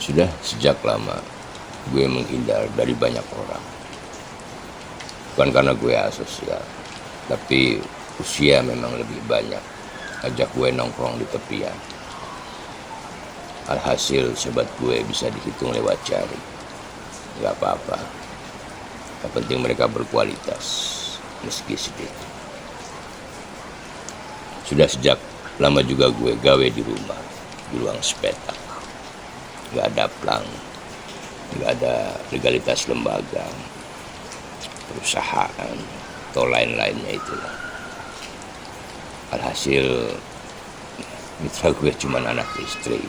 Sudah sejak lama gue menghindar dari banyak orang. Bukan karena gue asosial, tapi usia memang lebih banyak ajak gue nongkrong di tepian. Alhasil sobat gue bisa dihitung lewat jari. Gak apa-apa, yang penting mereka berkualitas, meski sedikit. Sudah sejak lama juga gue gawe di rumah, di ruang sepetak. Gak ada plang, gak ada legalitas lembaga, perusahaan, atau lain-lainnya itulah. Alhasil mitra gue cuma anak istri,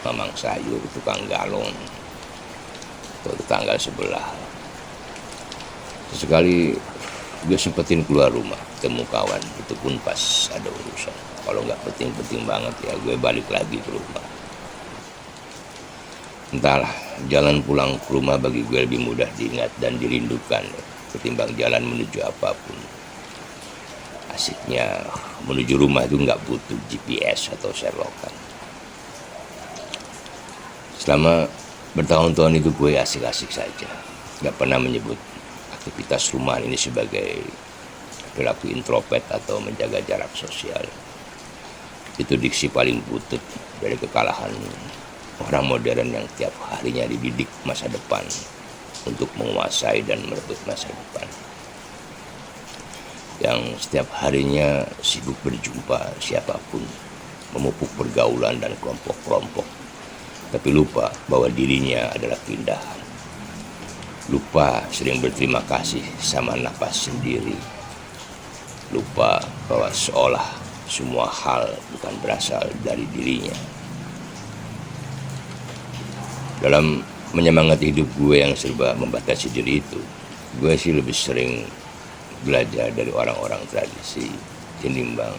mamang sayur, tukang galon, atau tetangga sebelah. Sesekali gue sempetin keluar rumah, ketemu kawan, itu pun pas ada urusan. Kalau nggak penting-penting banget ya gue balik lagi ke rumah. Entahlah, jalan pulang ke rumah bagi gue lebih mudah diingat dan dirindukan ketimbang jalan menuju apapun. Asiknya menuju rumah itu nggak butuh GPS atau selokan. Selama bertahun-tahun itu gue asik-asik saja, nggak pernah menyebut aktivitas rumahan ini sebagai perilaku introvert atau menjaga jarak sosial. Itu diksi paling butut dari kekalahan orang modern yang tiap harinya dididik masa depan untuk menguasai dan merebut masa depan. Yang setiap harinya sibuk berjumpa siapapun, memupuk pergaulan dan kelompok-kelompok, tapi lupa bahwa dirinya adalah keindahan. Lupa sering berterima kasih sama napas sendiri. Lupa bahwa seolah semua hal bukan berasal dari dirinya. Dalam menyemangati hidup gue yang serba membatasi diri itu, gue sih lebih sering belajar dari orang-orang tradisi ketimbang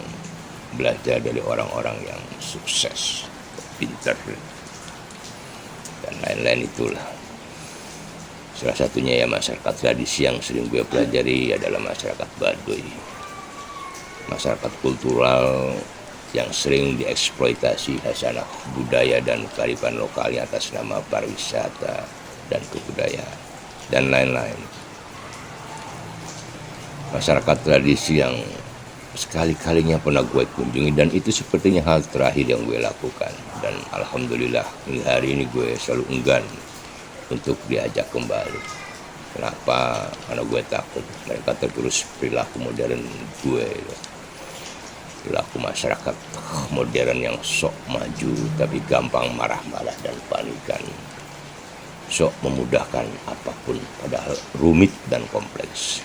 belajar dari orang-orang yang sukses, pintar, dan lain-lain itulah. Salah satunya ya masyarakat tradisi yang sering gue pelajari adalah masyarakat Baduy. Masyarakat kultural yang sering dieksploitasi hasanah budaya dan kearifan lokalnya atas nama pariwisata dan kebudayaan dan lain-lain. Masyarakat tradisi yang sekali-kalinya pernah gue kunjungi, dan itu sepertinya hal terakhir yang gue lakukan, dan alhamdulillah hari ini gue selalu enggan untuk diajak kembali. Kenapa? Karena gue takut mereka tergerus perilaku modern gue, perilaku masyarakat modern yang sok maju tapi gampang marah-marah dan panikan, sok memudahkan apapun padahal rumit dan kompleks.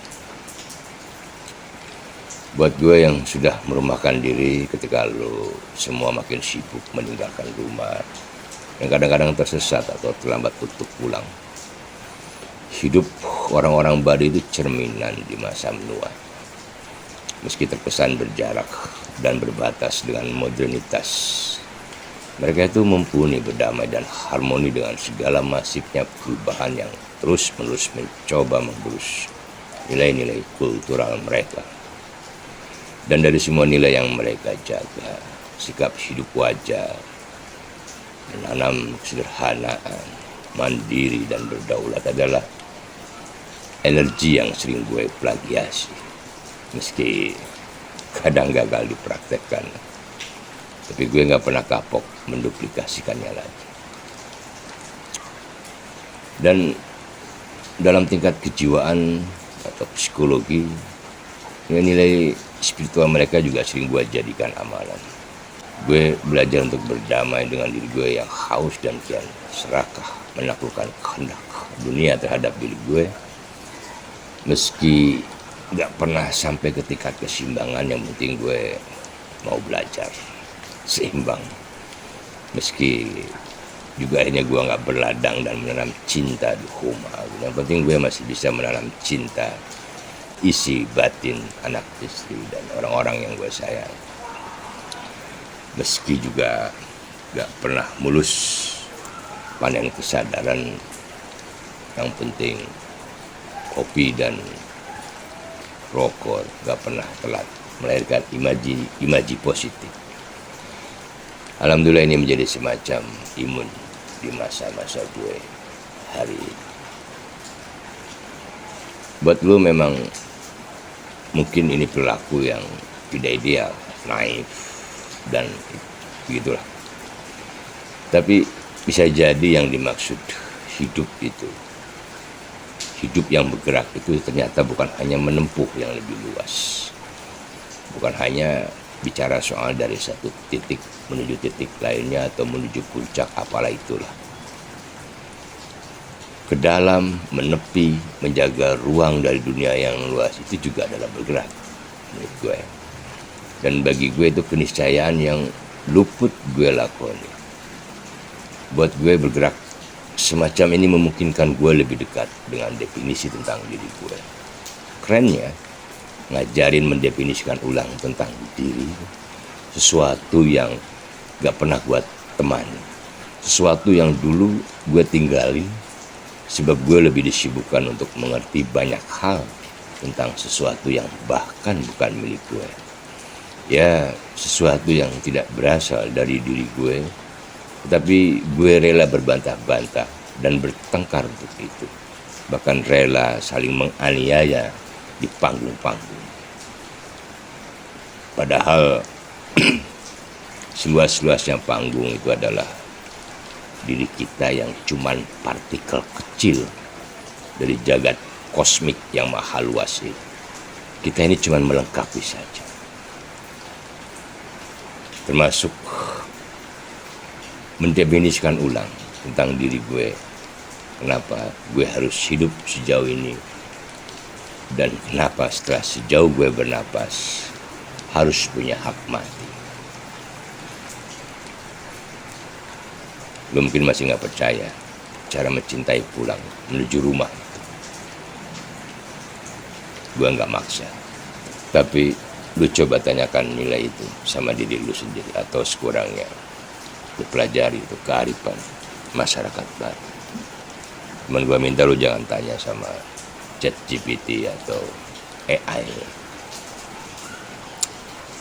Buat gue yang sudah merumahkan diri ketika lo semua makin sibuk meninggalkan rumah, yang kadang-kadang tersesat atau terlambat untuk pulang. Hidup orang-orang Baduy itu cerminan di masa menua. Meski terkesan berjarak dan berbatas dengan modernitas, mereka itu mumpuni berdamai dan harmoni dengan segala masifnya perubahan yang terus-menerus mencoba mengerus nilai-nilai kultural mereka. Dan dari semua nilai yang mereka jaga, sikap hidup wajar, menanam kesederhanaan, mandiri dan berdaulat adalah energi yang sering gue plagiasi. Meski kadang gagal dipraktekkan, tapi gue gak pernah kapok menduplikasikannya lagi. Dan dalam tingkat kejiwaan atau psikologi, nilai spiritual mereka juga sering gue jadikan amalan. Gue belajar untuk berdamai dengan diri gue yang haus dan kian serakah menaklukkan kehendak dunia terhadap diri gue, meski gak pernah sampai ke tingkat keseimbangan. Yang penting gue mau belajar seimbang, meski juga akhirnya gue gak berladang dan menanam cinta di rumah. Yang penting gue masih bisa menanam cinta isi batin anak istri dan orang-orang yang gue sayang, meski juga gak pernah mulus panen kesadaran. Yang penting kopi dan rokok gak pernah telat melahirkan imaji positif. Alhamdulillah ini menjadi semacam imun di masa-masa gue hari ini. Buat lu memang mungkin ini perilaku yang tidak ideal, naif, dan begitulah. Tapi bisa jadi yang dimaksud hidup itu, hidup yang bergerak itu ternyata bukan hanya menempuh yang lebih luas, bukan hanya bicara soal dari satu titik menuju titik lainnya atau menuju puncak apalah itulah. Ke dalam, menepi, menjaga ruang dari dunia yang luas itu juga adalah bergerak menurut gue. Dan bagi gue itu keniscayaan yang luput gue lakoni. Buat gue bergerak semacam ini memungkinkan gue lebih dekat dengan definisi tentang diri gue. Kerennya, ngajarin mendefinisikan ulang tentang diri, sesuatu yang gak pernah gue temani, sesuatu yang dulu gue tinggali, sebab gue lebih disibukkan untuk mengerti banyak hal tentang sesuatu yang bahkan bukan milik gue. Ya, sesuatu yang tidak berasal dari diri gue, tetapi gue rela berbantah-bantah dan bertengkar untuk itu. Bahkan rela saling menganiaya di panggung-panggung. Padahal seluas-luasnya panggung itu adalah diri kita yang cuman partikel kecil dari jagat kosmik yang maha luas ini. Kita ini cuman melengkapi saja. Termasuk mendefinisikan ulang tentang diri gue. Kenapa gue harus hidup sejauh ini, dan kenapa setelah sejauh gue bernapas harus punya hak mati. Lu mungkin masih gak percaya cara mencintai pulang menuju rumah. Gue gak maksa, tapi lu coba tanyakan nilai itu sama diri lu sendiri, atau sekurangnya lu pelajari itu kearifan masyarakat baru. Cuman gue minta lu jangan tanya sama ChatGPT atau AI.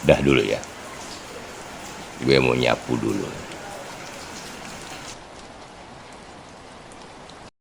Dah dulu ya, gue mau nyapu dulu.